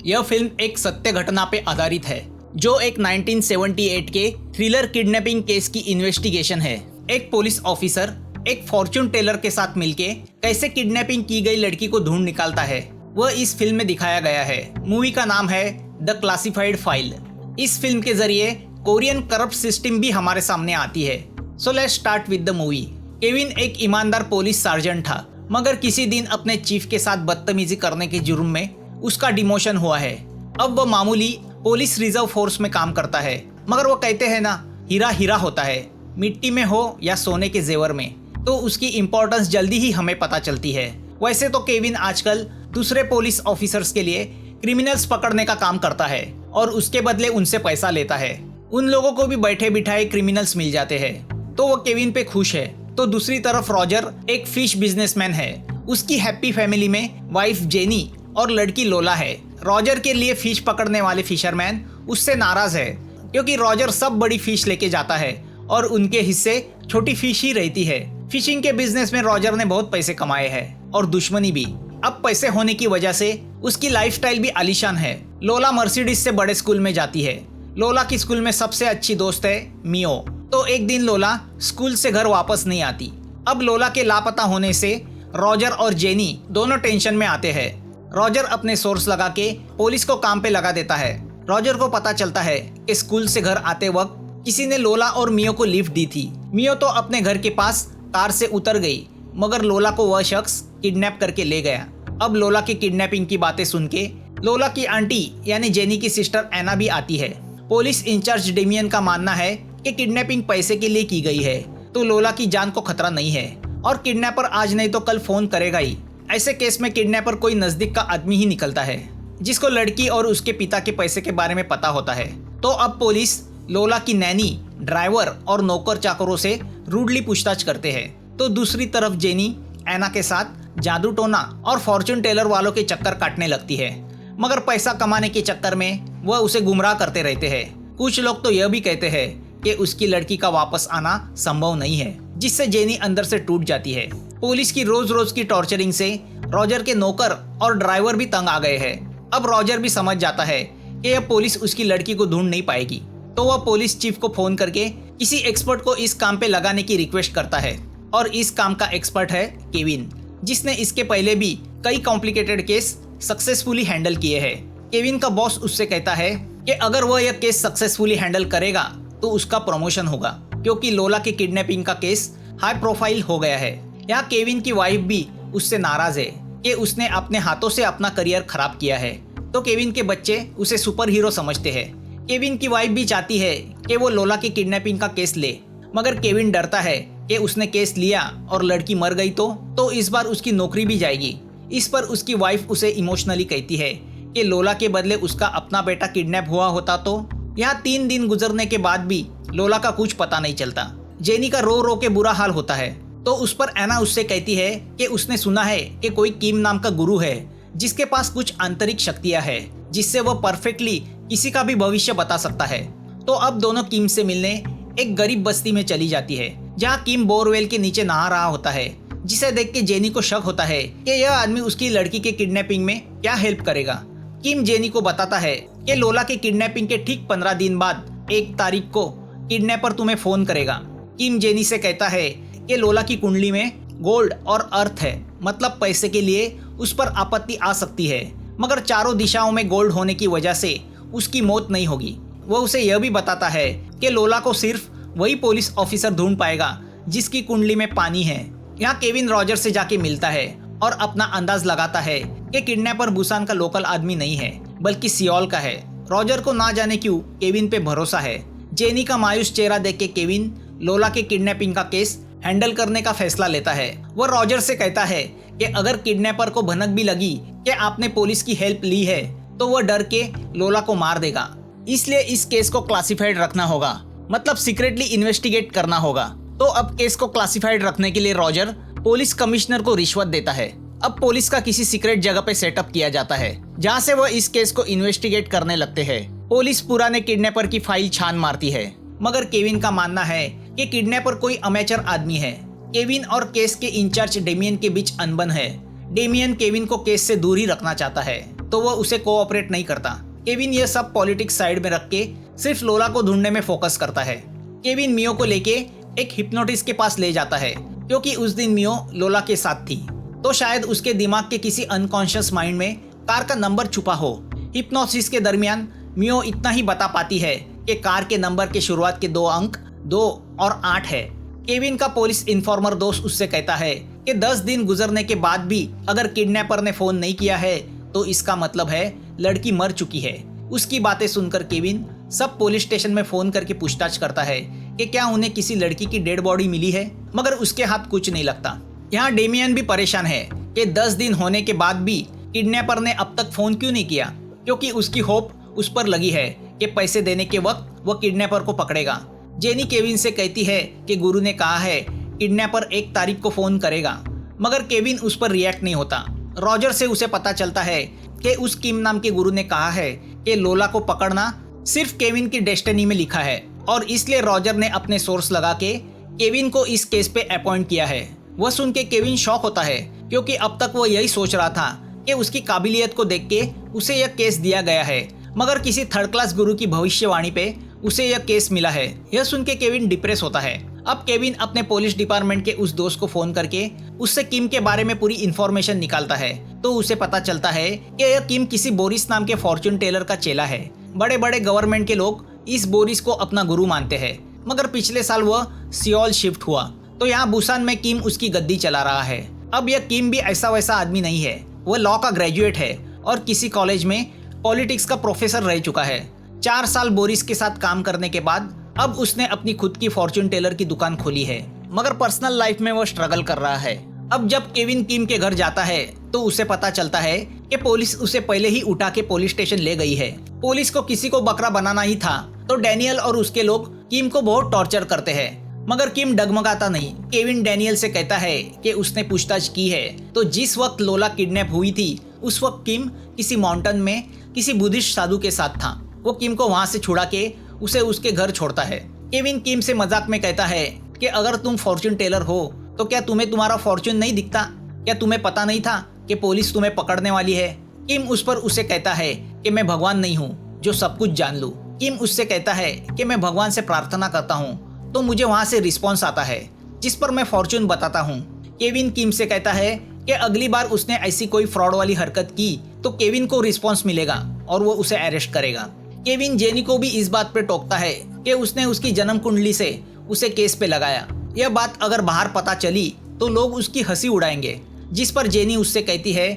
यह फिल्म एक सत्य घटना पे आधारित है जो एक 1978 के थ्रिलर किडनैपिंग केस की इन्वेस्टिगेशन है। एक पुलिस ऑफिसर एक फॉर्च्यून टेलर के साथ मिलके कैसे किडनैपिंग की गई लड़की को ढूंढ निकालता है, वह इस फिल्म में दिखाया गया है। मूवी का नाम है द क्लासिफाइड फाइल। इस फिल्म के जरिए कोरियन करप्ट सिस्टम भी हमारे सामने आती है। So let's start with the movie. Kevin एक ईमानदार पुलिस सार्जेंट था, मगर किसी दिन अपने चीफ के साथ बदतमीजी करने के जुर्म में उसका डिमोशन हुआ है। अब वह मामूली पुलिस रिजर्व फोर्स में काम करता है, मगर वो कहते हैं ना, हीरा हीरा होता है, मिट्टी में हो या सोने के जेवर में, तो उसकी इम्पोर्टेंस जल्दी ही हमें पता चलती है। वैसे तो केविन आजकल दूसरे पुलिस ऑफिसर्स के लिए क्रिमिनल्स पकड़ने का काम करता है और उसके बदले उनसे पैसा लेता है। उन लोगों को भी बैठे बिठाए क्रिमिनल्स मिल जाते हैं, तो वो केविन पे खुश है। तो दूसरी तरफ रॉजर एक फिश बिजनेसमैन है। उसकी हैप्पी फैमिली में वाइफ जेनी और लड़की लोला है। रॉजर के लिए फिश पकड़ने वाले फिशरमैन उससे नाराज है, क्योंकि रॉजर सब बड़ी फिश लेके जाता है और उनके हिस्से छोटी फिश ही रहती है। फिशिंग के बिजनेस में रॉजर ने बहुत पैसे कमाए हैं और दुश्मनी भी। अब पैसे होने की वजह से उसकी लाइफस्टाइल भी आलीशान है। लोला मर्सिडीज से बड़े स्कूल में जाती है। लोला की स्कूल में सबसे अच्छी दोस्त है मियो। तो एक दिन लोला स्कूल से घर वापस नहीं आती। अब लोला के लापता होने से रॉजर और जेनी दोनों टेंशन में आते हैं। रॉजर अपने सोर्स लगा के पुलिस को काम पे लगा देता है। रॉजर को पता चलता है कि स्कूल से घर आते वक्त किसी ने लोला और मियो को लिफ्ट दी थी। मियो तो अपने घर के पास कार से उतर गई, मगर लोला को वह शख्स किडनैप करके ले गया। अब लोला की किडनैपिंग की बातें सुन के लोला की आंटी यानी जेनी की सिस्टर एना भी आती है। पुलिस इंचार्ज डेमियन का मानना है कि किडनैपिंग पैसे के लिए की गई है, तो लोला की जान को खतरा नहीं है और किडनैपर आज नहीं तो कल फोन करेगा ही। ऐसे केस में किडनैपर कोई नजदीक का आदमी ही निकलता है जिसको लड़की और उसके पिता के पैसे के बारे में पता होता है। तो अब पुलिस लोला की नैनी, ड्राइवर और नौकर चाकरों से रूडली पूछताछ करते हैं। तो दूसरी तरफ जेनी एना के साथ जादू टोना और फॉर्च्यून टेलर वालों के चक्कर काटने लगती है, मगर पैसा कमाने के चक्कर में वह उसे गुमराह करते रहते हैं। कुछ लोग तो यह भी कहते हैं कि उसकी लड़की का वापस आना संभव नहीं है, जिससे जेनी अंदर से टूट जाती है। पुलिस की रोज रोज की टॉर्चरिंग से रॉजर के नौकर और ड्राइवर भी तंग आ गए हैं। अब रॉजर भी समझ जाता है कि यह पुलिस उसकी लड़की को ढूंढ नहीं पाएगी, तो वह पुलिस चीफ को फोन करके किसी एक्सपर्ट को इस काम पे लगाने की रिक्वेस्ट करता है। और इस काम का एक्सपर्ट है केविन, जिसने इसके पहले भी कई कॉम्प्लिकेटेड केस सक्सेसफुली हैंडल किए हैं। केविन का बॉस उससे कहता है कि अगर वह यह केस सक्सेसफुली हैंडल करेगा तो उसका प्रमोशन होगा, क्योंकि लोला के किडनैपिंग का केस हाई प्रोफाइल हो गया है। यहाँ केविन की वाइफ भी उससे नाराज है कि उसने अपने हाथों से अपना करियर खराब किया है। तो केविन के बच्चे उसे सुपर हीरो समझते हैं। केविन की वाइफ भी चाहती है कि वो लोला की किडनैपिंग का केस ले, मगर केविन डरता है कि उसने केस लिया और लड़की मर गई तो इस बार उसकी नौकरी भी जाएगी। इस पर उसकी वाइफ उसे इमोशनली कहती है कि लोला के बदले उसका अपना बेटा किडनैप हुआ होता तो। यहाँ 3 दिन गुजरने के बाद भी लोला का कुछ पता नहीं चलता। जेनी का रो रो के बुरा हाल होता है, तो उस पर एना उससे कहती है कि उसने सुना है कि कोई किम नाम का गुरु है जिसके पास कुछ आंतरिक शक्तियां हैं, जिससे वह परफेक्टली किसी का भी भविष्य बता सकता है। तो अब दोनों किम से मिलने एक गरीब बस्ती में चली जाती है, जहाँ किम बोरवेल के नीचे नहा रहा होता है, जिसे देख के जेनी को शक होता है कि यह आदमी उसकी लड़की के किडनैपिंग में क्या हेल्प करेगा। किम जेनी को बताता है कि लोला के किडनैपिंग के ठीक 15 दिन बाद 1 तारीख को किडनैपर तुम्हें फोन करेगा। किम जेनी से कहता है कि लोला की कुंडली में गोल्ड और अर्थ है, मतलब पैसे के लिए उस पर आपत्ति आ सकती है, मगर चारों दिशाओं में गोल्ड होने की वजह से उसकी मौत नहीं होगी। वह उसे यह भी बताता है कि लोला को सिर्फ वही पुलिस ऑफिसर ढूंढ पाएगा जिसकी कुंडली में पानी है। यहाँ केविन रॉजर से जाके मिलता है और अपना अंदाज लगाता है कि किडनैपर बुसान का लोकल आदमी नहीं है, बल्कि सियोल का है। रॉजर को ना जाने क्यों केविन पे भरोसा है। जेनी का मायूस चेहरा देख के केविन लोला के किडनैपिंग का केस हैंडल करने का फैसला लेता है। वह रॉजर से कहता है कि अगर किडनैपर को भनक भी लगी कि आपने पुलिस की हेल्प ली है, तो वह डर के लोला को मार देगा। इसलिए इस केस को क्लासिफाइड रखना होगा, मतलब सीक्रेटली इन्वेस्टिगेट करना होगा। तो अब केस को क्लासिफाइड रखने के लिए रॉजर पुलिस कमिश्नर को रिश्वत देता है। अब पुलिस का किसी सीक्रेट जगह पे सेटअप किया जाता है, जहाँ से वह इस केस को इन्वेस्टिगेट करने लगते हैं। पुलिस पुराने किडनैपर की फाइल छान मारती है, मगर केविन का मानना है कि किडनैपर कोई अमेचर आदमी है। केविन और केस के इंचार्ज डेमियन के बीच अनबन है। डेमियन केविन को केस से दूर ही रखना चाहता है। तो वह उसे कोऑपरेट नहीं करता। केविन यह सब पॉलिटिक्स साइड में रख के सिर्फ लोला को ढूंढने में फोकस करता है। केविन मियो को लेके एक हिप्नोटिस्ट के पास ले जाता है क्योंकि उस दिन मियो लोला के साथ थी, तो शायद उसके दिमाग के किसी अनकॉन्शियस माइंड में कार का नंबर छुपा हो। हिप्नोसिस के दरमियान मियो इतना ही बता पाती है कि कार के नंबर के शुरुआत के 2 अंक 2 और 8 है। केविन का पुलिस इन्फॉर्मर दोस्त उससे कहता है कि 10 दिन गुजरने के बाद भी अगर किडनैपर ने फोन नहीं किया है तो इसका मतलब है लड़की मर चुकी है। उसकी बातें सुनकर केविन सब पुलिस स्टेशन में फोन करके पूछताछ करता है कि क्या उन्हें किसी लड़की की डेड बॉडी मिली है, मगर उसके हाथ कुछ नहीं लगता। यहाँ डेमियन भी परेशान है कि 10 दिन होने के बाद भी किडनैपर ने अब तक फोन क्यों नहीं किया, क्योंकि उसकी होप उस पर लगी है कि पैसे देने के वक्त वह किडनैपर को पकड़ेगा। जेनी केविन से कहती है कि गुरु ने कहा है किडनैपर 1 तारीख को फोन करेगा, मगर केविन उस पर रिएक्ट नहीं होता। रॉजर से उसे पता चलता है कि उस किम नाम के गुरु ने कहा है कि लोला को पकड़ना सिर्फ केविन की डेस्टिनी में लिखा है, और इसलिए रॉजर ने अपने सोर्स लगा के केविन को इस केस पे अपॉइंट किया है। वह सुन के केविन शॉक होता है क्योंकि अब तक वह यही सोच रहा था कि उसकी काबिलियत को देख के उसे यह केस दिया गया है, मगर किसी 3rd क्लास गुरु की भविष्यवाणी पे उसे यह केस मिला है। यह सुन के केविन डिप्रेस होता है। अब केविन अपने पुलिस डिपार्टमेंट के उस दोस्त को फोन करके उससे किम के बारे में पूरी इन्फॉर्मेशन निकालता है, तो उसे पता चलता है कि यह किम किसी बोरिस नाम के फॉर्चून टेलर का चेला है। बड़े बड़े गवर्नमेंट के लोग इस बोरिस को अपना गुरु मानते हैं, मगर पिछले साल वह सियोल शिफ्ट हुआ, तो यहाँ बुसान में किम उसकी गद्दी चला रहा है। अब यह किम भी ऐसा वैसा आदमी नहीं है, वह लॉ का ग्रेजुएट है और किसी कॉलेज में पॉलिटिक्स का प्रोफेसर रह चुका है। 4 साल बोरिस के साथ काम करने के बाद अब उसने अपनी खुद की फॉर्चून टेलर की दुकान खोली है, मगर पर्सनल लाइफ में वह स्ट्रगल कर रहा है। अब जब केविन किम के घर जाता है तो उसे पता चलता है कि पुलिस उसे पहले ही उठा के पुलिस स्टेशन ले गई है। पुलिस को किसी को बकरा बनाना ही था, तो डैनियल और उसके लोग किम को बहुत टॉर्चर करते हैं, मगर किम डगमगाता नहीं। केविन डैनियल से कहता है कि उसने पूछताछ की है, तो जिस वक्त लोला किडनैप हुई थी उस वक्त किम किसी माउंटेन में किसी बुद्धिस्ट साधु के साथ था। वो किम को वहां से छुड़ा के उसे उसके घर छोड़ता है। केविन किम से मजाक में कहता है कि अगर तुम फॉर्चून टेलर हो तो क्या तुम्हें तुम्हारा फॉर्चून नहीं दिखता? क्या तुम्हें पता नहीं था कि पुलिस तुम्हें पकड़ने वाली है? किम उस पर उसे कहता है कि मैं भगवान नहीं हूँ जो सब कुछ जान लूँ। किम उससे कहता है कि मैं भगवान से प्रार्थना करता हूँ तो मुझे वहाँ से रिस्पॉन्स आता है जिस पर मैं फॉर्चून बताता हूँ। केविन किम से कहता है कि अगली बार उसने ऐसी कोई फ्रॉड वाली हरकत की तो केविन को रिस्पॉन्स मिलेगा और वो उसे अरेस्ट करेगा। केविन जेनी को भी इस बात पे टोकता है कि उसने उसकी जन्म कुंडली से उसे केस पे लगाया। यह बात अगर बाहर पता चली तो लोग उसकी हंसी उड़ाएंगे, जिस पर जेनी उससे कहती है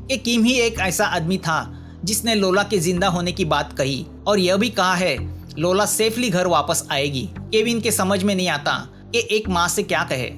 कि किम ही एक ऐसा आदमी था जिसने लोला के जिंदा होने की बात कही और यह भी कहा है लोला सेफली घर वापस आएगी। केविन के समझ में नहीं आता कि एक माँ से क्या कहे,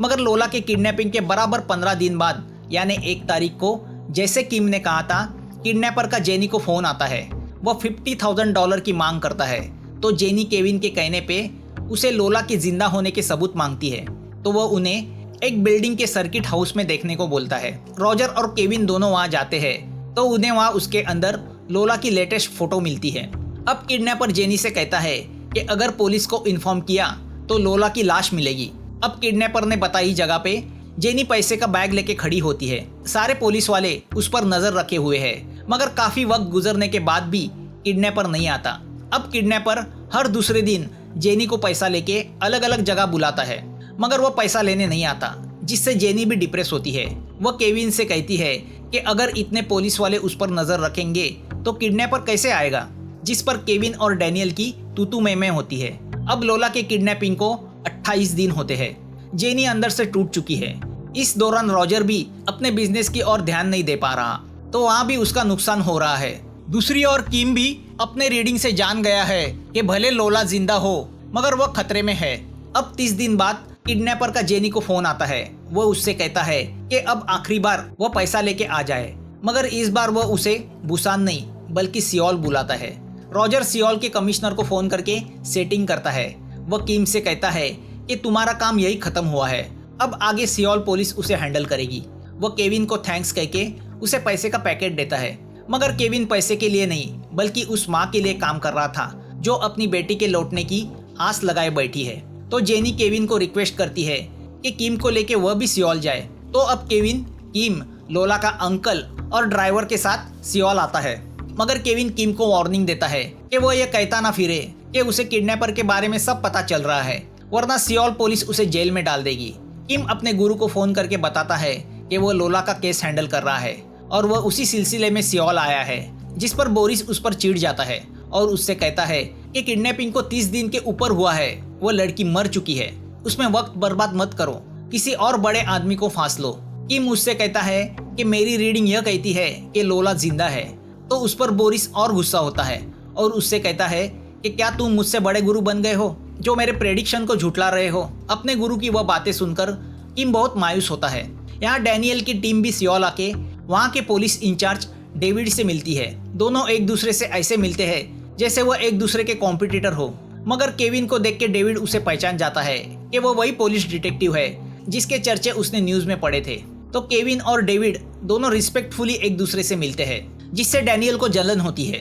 मगर लोला के किडनैपिंग के बराबर 15 दिन बाद यानी 1 तारीख को जैसे किम ने कहा था, किडनैपर का जेनी को फोन आता है। वह $50,000 की मांग करता है, तो जेनी केविन के कहने पे उसे लोला के जिंदा होने के सबूत मांगती है, तो वह उन्हें एक बिल्डिंग के सर्किट हाउस में देखने को बोलता है। रॉजर और केविन दोनों वहां जाते हैं तो उन्हें वहां उसके अंदर लोला की लेटेस्ट फोटो मिलती है। अब किडनैपर जेनी से कहता है कि अगर पुलिस को इन्फॉर्म किया तो लोला की लाश मिलेगी। अब किडनैपर ने बताई जगह पे जेनी पैसे का बैग लेके खड़ी होती है। सारे पुलिस वाले उस पर नजर रखे हुए हैं, मगर काफी वक्त गुजरने के बाद भी किडनैपर नहीं आता। अब किडनैपर हर दूसरे दिन जेनी को पैसा लेके अलग अलग जगह बुलाता है, मगर वह पैसा लेने नहीं आता, जिससे जेनी भी डिप्रेस होती है। वह केविन से कहती है कि अगर इतने पुलिस वाले उस पर नजर रखेंगे तो किडनैपर कैसे आएगा, जिस पर केविन और डैनियल की तू मैं होती है। अब लोला के किडनैपिंग को 28 दिन होते हैं। जेनी अंदर से टूट चुकी है। इस दौरान रॉजर भी अपने बिजनेस की ओर ध्यान नहीं दे पा रहा, तो वहाँ भी उसका नुकसान हो रहा है। दूसरी ओर किम भी अपने रीडिंग से जान गया है कि भले लोला जिंदा हो मगर वह खतरे में है। अब 30 दिन बाद किडनैपर का जेनी को फोन आता है। वह उससे कहता है कि अब आखिरी बार वह पैसा लेके आ जाए, मगर इस बार वह उसे बुसान नहीं बल्कि सियोल बुलाता है। रॉजर सियोल के कमिश्नर को फोन करके सेटिंग करता है। वह किम से कहता है कि तुम्हारा काम यही खत्म हुआ है, अब आगे सियोल पुलिस उसे हैंडल करेगी। वह केविन को थैंक्स कहके उसे पैसे का पैकेट देता है, मगर केविन पैसे के लिए नहीं बल्कि उस माँ के लिए काम कर रहा था जो अपनी बेटी के लौटने की आस लगाए बैठी है। तो जेनी केविन को रिक्वेस्ट करती है कि किम को लेके वह भी सियोल जाए। तो अब केविन, किम लोला का अंकल और ड्राइवर के साथ सियोल आता है। मगर केविन किम को वार्निंग देता है कि वो ये कहता ना फिरे कि उसे किडनैपर के बारे में सब पता चल रहा है, वरना सियोल पुलिस उसे जेल में डाल देगी। किम अपने गुरु को फोन करके बताता है कि वो लोला का केस हैंडल कर रहा है और वह उसी सिलसिले में सियोल आया है, जिस पर बोरिस उस पर चिढ़ जाता है और उससे कहता है कि किडनैपिंग को 30 दिन के ऊपर हुआ है, वो लड़की मर चुकी है, उसमें वक्त बर्बाद मत करो, किसी और बड़े आदमी को फांस लो। किम उससे कहता है कि मेरी रीडिंग यह कहती है कि लोला जिंदा है। तो उस पर बोरिस और गुस्सा होता है और उससे कहता है कि क्या तुम मुझसे बड़े गुरु बन गए हो जो मेरे प्रेडिक्शन को झुठला रहे हो। अपने गुरु की वह बातें सुनकर किम बहुत मायूस होता है। यहाँ डैनियल की टीम भी सियोल आके वहाँ के पुलिस इंचार्ज डेविड से मिलती है। दोनों एक दूसरे से ऐसे मिलते हैं जैसे वह एक दूसरे के कॉम्पिटिटर हो। मगर केविन को देख के डेविड उसे पहचान जाता है कि वो वही पुलिस डिटेक्टिव है जिसके चर्चे उसने न्यूज में पढ़े थे। तो केविन और डेविड दोनों रिस्पेक्टफुली एक दूसरे से मिलते हैं, जिससे डैनियल को जलन होती है।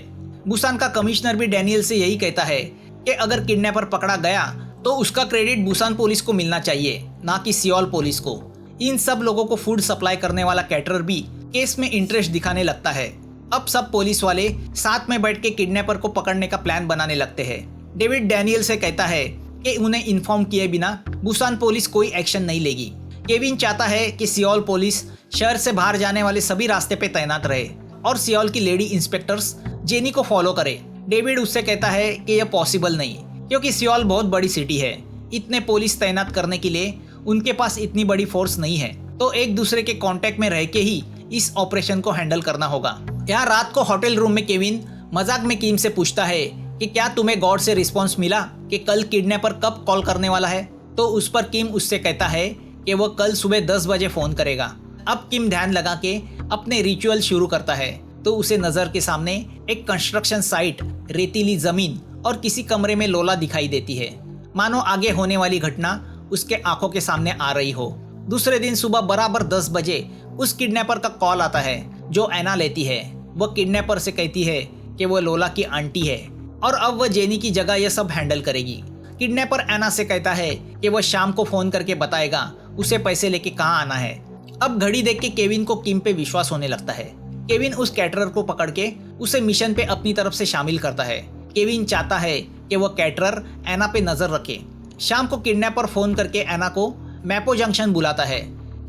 बुसान का कमिश्नर भी डैनियल से यही कहता है कि अगर किडनैपर पकड़ा गया तो उसका क्रेडिट बुसान पुलिस को मिलना चाहिए, ना कि सियोल पुलिस को। इन सब लोगों को फूड सप्लाई करने वाला कैटरर भी केस में इंटरेस्ट दिखाने लगता है। अब सब पुलिस वाले साथ में बैठ के किडनैपर को पकड़ने का प्लान बनाने लगते हैं। डेविड डैनियल से कहता है कि उन्हें इन्फॉर्म किए बिना बुसान पुलिस कोई एक्शन नहीं लेगी। केविन चाहता है कि सियोल पुलिस शहर से बाहर जाने वाले सभी रास्ते पे तैनात रहे और सियोल की लेडी इंस्पेक्टर्स जेनी को फॉलो करे। डेविड उससे कहता है कि यह पॉसिबल नहीं, क्योंकि सियोल बहुत बड़ी सिटी है, इतने पुलिस तैनात करने के लिए उनके पास इतनी बड़ी फोर्स नहीं है, तो एक दूसरे के कांटेक्ट में रह के ही इस ऑपरेशन को हैंडल करना होगा। यहाँ रात को होटल रूम में केविन मजाक में किम से पूछता है कि क्या तुम्हें गॉड से रिस्पॉन्स मिला कि कल किडनैपर कब कॉल करने वाला है। तो उस पर किम उससे कहता है कि वह कल सुबह 10 बजे फोन करेगा। अब किम ध्यान लगा के अपने रिचुअल शुरू करता है तो उसे नजर के सामने एक कंस्ट्रक्शन साइट, रेतीली जमीन और किसी कमरे में लोला दिखाई देती है, मानो आगे होने वाली घटना उसके आंखों के सामने आ रही हो। दूसरे दिन सुबह बराबर 10 बजे उस किडनैपर का कॉल आता है जो एना लेती है। वह किडनैपर से कहती है कि वह लोला की आंटी है और अब वह जेनी की जगह यह सब हैंडल करेगी। किडनैपर एना से कहता है कि वह शाम को फोन करके बताएगा उसे पैसे लेके कहाँ आना है। अब घड़ी देख के केविन को किम पे विश्वास होने लगता है। केविन उस कैटरर को पकड़ के उसे मिशन पे अपनी तरफ से शामिल करता है। केविन चाहता है कि वह कैटरर एना पे नजर रखे। शाम को किडनैपर फोन करके एना को मैपो जंक्शन बुलाता है।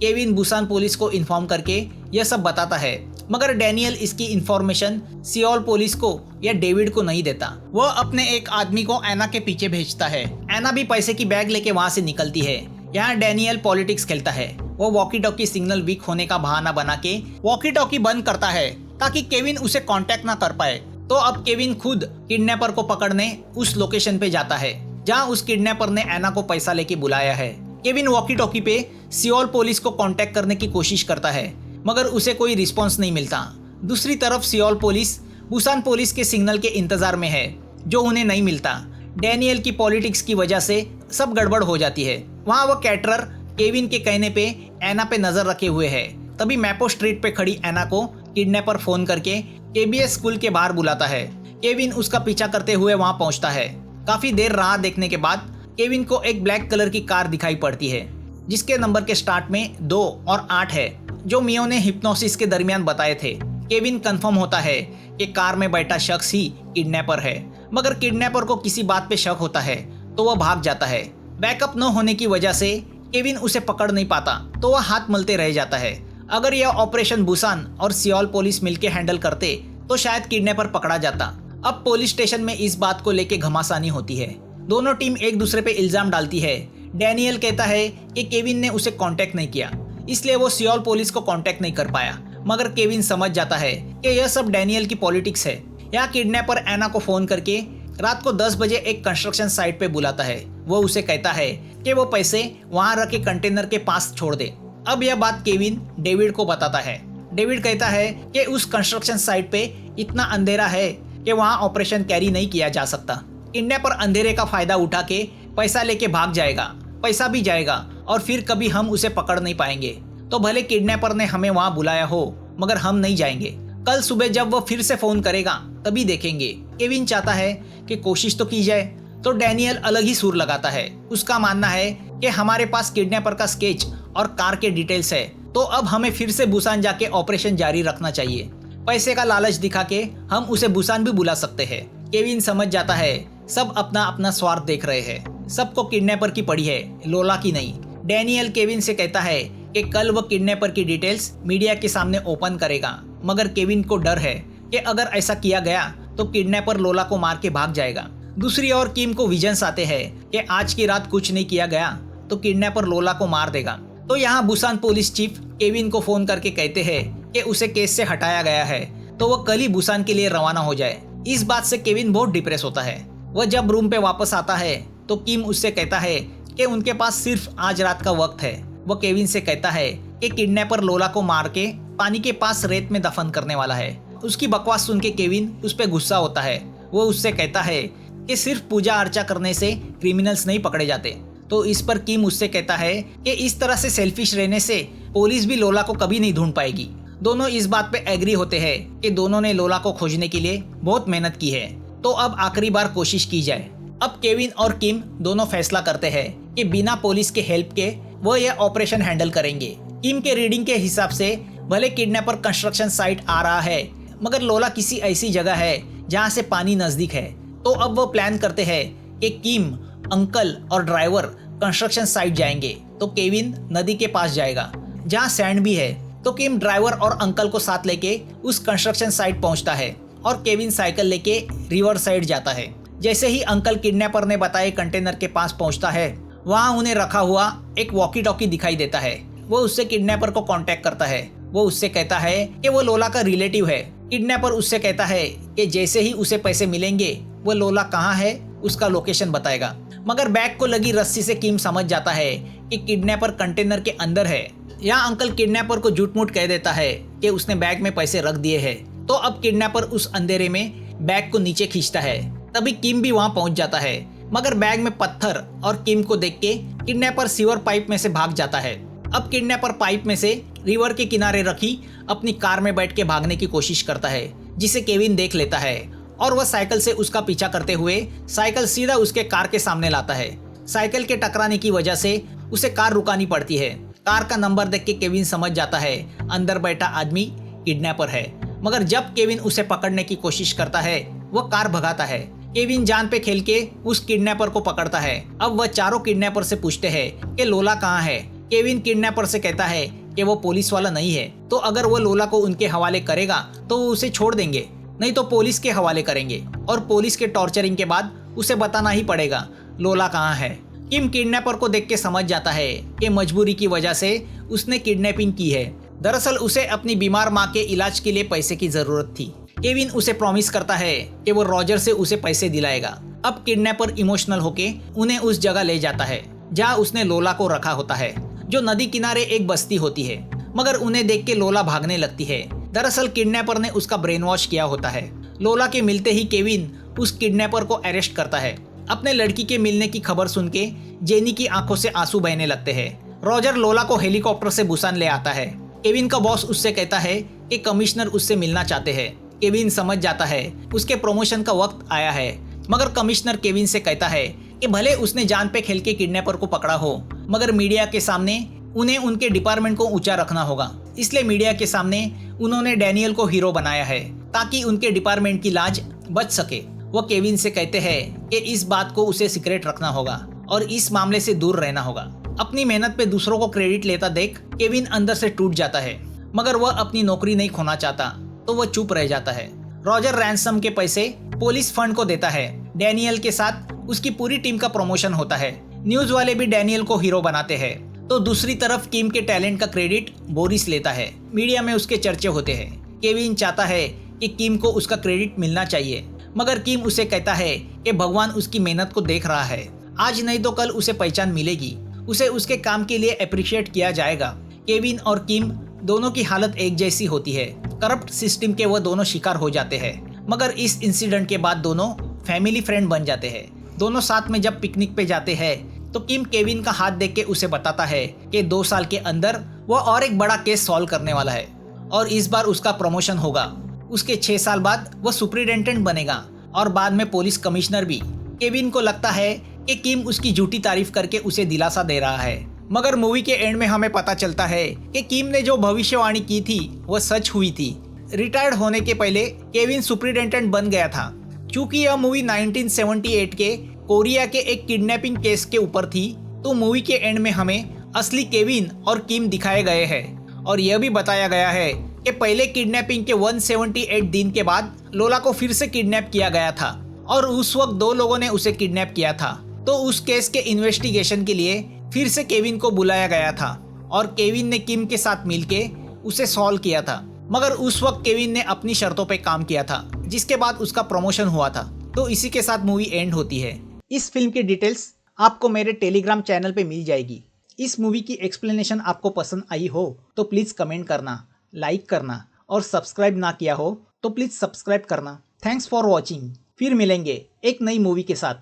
केविन बुसान पुलिस को इन्फॉर्म करके यह सब बताता है, मगर डैनियल इसकी इन्फॉर्मेशन सियोल पुलिस को या डेविड को नहीं देता। वह अपने एक आदमी को एना के पीछे भेजता है। एना भी पैसे की बैग लेके वहाँ से निकलती है। यहाँ डैनियल पॉलिटिक्स खेलता है। वो वॉकी टॉकी सिग्नल वीक होने का बहाना बना के वॉकी टॉकी बंद करता है ताकि केविन उसे कांटेक्ट ना कर पाए। तो अब केविन खुद किडनैपर को पकड़ने उस लोकेशन पे जाता है जहाँ उस किडनैपर ने एना को पैसा लेके बुलाया है। केविन वॉकी टॉकी पे सियोल पुलिस को कांटेक्ट करने की कोशिश करता है, मगर उसे कोई रिस्पॉन्स नहीं मिलता। दूसरी तरफ सियोल पुलिस बुसान पुलिस के सिग्नल के इंतजार में है जो उन्हें नहीं मिलता। डैनियल की पॉलिटिक्स की वजह से सब गड़बड़ हो जाती है। वहाँ वह कैटरर केविन के कहने पे एना पे नजर रखे हुए है। तभी मैपो स्ट्रीट पे खड़ी एना को किडनैपर फोन करके केबीएस स्कूल के बाहर बुलाता है। केविन उसका पीछा करते हुए वहाँ पहुँचता है। काफी देर राह देखने के बाद केविन को एक ब्लैक कलर की कार दिखाई पड़ती है जिसके नंबर के स्टार्ट में 2 और 8 है, जो मियो ने हिप्नोसिस के दरमियान बताए थे। केविन कंफर्म होता है कि कार में बैठा शख्स ही किडनैपर है, मगर किडनैपर को किसी बात पे शक होता है तो वह भाग जाता है। बैकअप न होने की वजह से केविन उसे पकड़ नहीं पाता तो वह हाथ मलते रह जाता है। अगर यह ऑपरेशन बुसान और सियोल पुलिस मिलकर हैंडल करते तो शायद किडनैपर पकड़ा जाता। अब पुलिस स्टेशन में इस बात को लेके घमासानी होती है। दोनों टीम एक दूसरे पे इल्जाम डालती है। डैनियल कहता है कि केविन ने उसे कांटेक्ट नहीं किया, इसलिए वो सियोल पुलिस को कांटेक्ट नहीं कर पाया, मगर केविन समझ जाता है कि यह सब डैनियल की पॉलिटिक्स है। यहाँ किडनैपर एना को फोन करके रात को 10 बजे एक कंस्ट्रक्शन साइट पे बुलाता है। वो उसे कहता है कि वो पैसे वहाँ रखे कंटेनर के पास छोड़ दे। अब यह बात केविन डेविड को बताता है। डेविड कहता है कि उस कंस्ट्रक्शन साइट पे इतना अंधेरा है कि वहाँ ऑपरेशन कैरी नहीं किया जा सकता। किडनैपर अंधेरे का फायदा उठा के पैसा लेके भाग जाएगा, पैसा भी जाएगा और फिर कभी हम उसे पकड़ नहीं पाएंगे। तो भले किडनैपर ने हमें वहाँ बुलाया हो, मगर हम नहीं जाएंगे। कल सुबह जब वो फिर से फोन करेगा तभी देखेंगे। केविन चाहता है कि कोशिश तो की जाए, तो डैनियल अलग ही सुर लगाता है। उसका मानना है कि हमारे पास किडनैपर का स्केच और कार के डिटेल्स है, तो अब हमें फिर से बुसान जाके ऑपरेशन जारी रखना चाहिए। पैसे का लालच दिखा के हम उसे बुसान भी बुला सकते हैं। केविन समझ जाता है सब अपना अपना स्वार्थ देख रहे हैं, सबको किडनैपर की पड़ी है, लोला की नहीं। डैनियल केविन से कहता है कि कल वो किडनैपर की डिटेल्स मीडिया के सामने ओपन करेगा, मगर केविन को डर है कि अगर ऐसा किया गया तो किडनैपर लोला को मार के भाग जाएगा। दूसरी ओर किम को विजन्स आते हैं कि आज की रात कुछ नहीं किया गया तो किडनैपर लोला को मार देगा। तो यहाँ बुसान पुलिस चीफ केविन को फोन करके कहते हैं कि उसे केस से हटाया गया है तो वो कल ही बुसान के लिए रवाना हो जाए। इस बात से केविन बहुत डिप्रेस होता है। वह जब रूम पे वापस आता है तो किम उससे कहता है कि उनके पास सिर्फ आज रात का वक्त है। वो केविन से कहता है कि किडनैपर लोला को मार के पानी के पास रेत में दफन करने वाला है। उसकी बकवास सुन के केविन उस पर गुस्सा होता है। वो उससे कहता है कि सिर्फ पूजा अर्चा करने से क्रिमिनल्स नहीं पकड़े जाते। तो इस पर किम उससे कहता है कि इस तरह से सेल्फिश रहने से पुलिस भी लोला को कभी नहीं ढूंढ पाएगी। दोनों इस बात पे एग्री होते हैं कि दोनों ने लोला को खोजने के लिए बहुत मेहनत की है, तो अब आखिरी बार कोशिश की जाए। अब केविन और किम दोनों फैसला करते हैं कि बिना पुलिस के हेल्प के वो यह ऑपरेशन हैंडल करेंगे। किम के रीडिंग के हिसाब से भले किडनैपर कंस्ट्रक्शन साइट आ रहा है, मगर लोला किसी ऐसी जगह है जहाँ से पानी नजदीक है। तो अब वो प्लान करते हैं कि किम, अंकल और ड्राइवर कंस्ट्रक्शन साइट जाएंगे, तो केविन नदी के पास जाएगा जहाँ सैंड भी है। तो किम ड्राइवर और अंकल को साथ लेके उस कंस्ट्रक्शन साइट पहुंचता है और केविन साइकिल लेके रिवर साइड जाता है। जैसे ही अंकल किडनैपर ने बताए कंटेनर के पास पहुंचता है, वहां उन्हें रखा हुआ एक वॉकी टॉकी दिखाई देता है। वो उससे किडनैपर को कांटेक्ट करता है। वो उससे कहता है कि वो लोला का रिलेटिव है। किडनैपर उससे कहता है कि जैसे ही उसे पैसे मिलेंगे वो लोला कहाँ है उसका लोकेशन बताएगा। मगर बैग को लगी रस्सी से किम समझ जाता है कि किडनैपर कंटेनर के अंदर है। यहाँ अंकल किडनैपर को झूठ मूठ कह देता है कि उसने बैग में पैसे रख दिए हैं। तो अब किडनैपर उस अंधेरे में बैग को नीचे खींचता है। तभी किम भी वहां पहुंच जाता है, मगर बैग में पत्थर और किम को देख के किडनैपर सीवर पाइप में से भाग जाता है। अब किडनैपर पाइप में से रिवर के किनारे रखी अपनी कार में बैठ के भागने की कोशिश करता है, जिसे केविन देख लेता है और वह साइकिल से उसका पीछा करते हुए साइकिल सीधा उसके कार के सामने लाता है। साइकिल के टकराने की वजह से उसे कार रुकानी पड़ती है। कार का नंबर देख के केविन समझ जाता है अंदर बैठा आदमी किडनैपर है, मगर जब केविन उसे पकड़ने की कोशिश करता है वह कार भगाता है। केविन जान पे खेल के उस किडनैपर को पकड़ता है। अब वह चारों किडनैपर से पूछते हैं कि लोला कहाँ है। केविन किडनैपर से कहता है कि वो पुलिस वाला नहीं है, तो अगर वो लोला को उनके हवाले करेगा तो वो उसे छोड़ देंगे, नहीं तो पुलिस के हवाले करेंगे और पुलिस के टॉर्चरिंग के बाद उसे बताना ही पड़ेगा लोला कहाँ है। किम किडनैपर को देख के समझ जाता है कि मजबूरी की वजह से उसने किडनैपिंग की है। दरअसल उसे अपनी बीमार माँ के इलाज के लिए पैसे की जरूरत थी। केविन उसे प्रॉमिस करता है कि वो रॉजर से उसे पैसे दिलाएगा। अब किडनैपर इमोशनल होके उन्हें उस जगह ले जाता है जहाँ उसने लोला को रखा होता है, जो नदी किनारे एक बस्ती होती है। मगर उन्हें देख के लोला भागने लगती है। दरअसल किडनैपर ने उसका ब्रेन वॉश किया होता है। लोला के मिलते ही केविन उस किडनैपर को अरेस्ट करता है। अपने लड़की के मिलने की खबर सुन के जेनी की आंखों से आंसू बहने लगते हैं। रॉजर लोला को हेलीकॉप्टर से बुसान ले आता है। केविन का बॉस उससे कहता है कि कमिश्नर उससे मिलना चाहते हैं। केविन समझ जाता है उसके प्रमोशन का वक्त आया है, मगर कमिश्नर केविन से कहता है कि भले उसने जान पे खेल के किडनैपर को पकड़ा हो, मगर मीडिया के सामने उन्हें उनके डिपार्टमेंट को ऊंचा रखना होगा। इसलिए मीडिया के सामने उन्होंने डैनियल को हीरो बनाया है ताकि उनके डिपार्टमेंट की लाज बच सके। वो केविन से कहते हैं कि इस बात को उसे सीक्रेट रखना होगा और इस मामले से दूर रहना होगा। अपनी मेहनत पे दूसरों को क्रेडिट लेता देख केविन अंदर से टूट जाता है, मगर वह अपनी नौकरी नहीं खोना चाहता, तो वह चुप रह जाता है। रॉजर रैंसम के पैसे पुलिस फंड को देता है। डैनियल के साथ उसकी पूरी टीम का प्रमोशन होता है। न्यूज वाले भी डैनियल को हीरो बनाते हैं। तो दूसरी तरफ किम के टैलेंट का क्रेडिट बोरिस लेता है। मीडिया में उसके चर्चे होते हैं। केविन चाहता है कि किम को उसका क्रेडिट मिलना चाहिए, मगर किम उसे कहता है कि भगवान उसकी मेहनत को देख रहा है। आज नहीं तो कल उसे पहचान मिलेगी, उसे उसके काम के लिए अप्रिशिएट किया जाएगा। केविन और किम दोनों की हालत एक जैसी होती है। करप्ट सिस्टम के वह दोनों शिकार हो जाते हैं, मगर इस इंसिडेंट के बाद दोनों फैमिली फ्रेंड बन जाते हैं। दोनों साथ में जब पिकनिक पे जाते हैं तो किम केविन का हाथ देख के उसे बताता है कि 2 साल के अंदर वह और एक बड़ा केस सॉल्व करने वाला है और इस बार उसका प्रमोशन होगा। उसके 6 साल बाद वह सुपरिटेंडेंट बनेगा और बाद में पुलिस कमिश्नर भी। केविन को लगता है कि किम उसकी झूठी तारीफ करके उसे दिलासा दे रहा है, मगर मूवी के एंड में हमें पता चलता है कि किम ने जो भविष्यवाणी की थी वह सच हुई थी। रिटायर्ड होने के पहले केविन सुपरिटेंडेंट बन गया था। चूंकि यह मूवी 1978 के कोरिया के एक किडनैपिंग केस के ऊपर थी, तो मूवी के एंड में हमें असली केविन और किम दिखाए गए हैं और यह भी बताया गया है कि पहले किडनैपिंग के 178 दिन के बाद लोला को फिर से किडनैप किया गया था और उस वक्त 2 लोगों ने उसे किडनैप किया था। तो उस केस के इन्वेस्टिगेशन के लिए फिर से केविन को बुलाया गया था और केविन ने किम के साथ मिलके उसे सॉल्व किया था। मगर उस वक्त केविन ने अपनी शर्तों पे काम किया था, जिसके बाद उसका प्रमोशन हुआ था। तो इसी के साथ मूवी एंड होती है। इस फिल्म की डिटेल्स आपको मेरे टेलीग्राम चैनल पे मिल जाएगी। इस मूवी की एक्सप्लेनेशन आपको पसंद आई हो तो प्लीज़ कमेंट करना, लाइक करना और सब्सक्राइब ना किया हो तो प्लीज़ सब्सक्राइब करना। Thanks for watching. फिर मिलेंगे एक नई मूवी के साथ।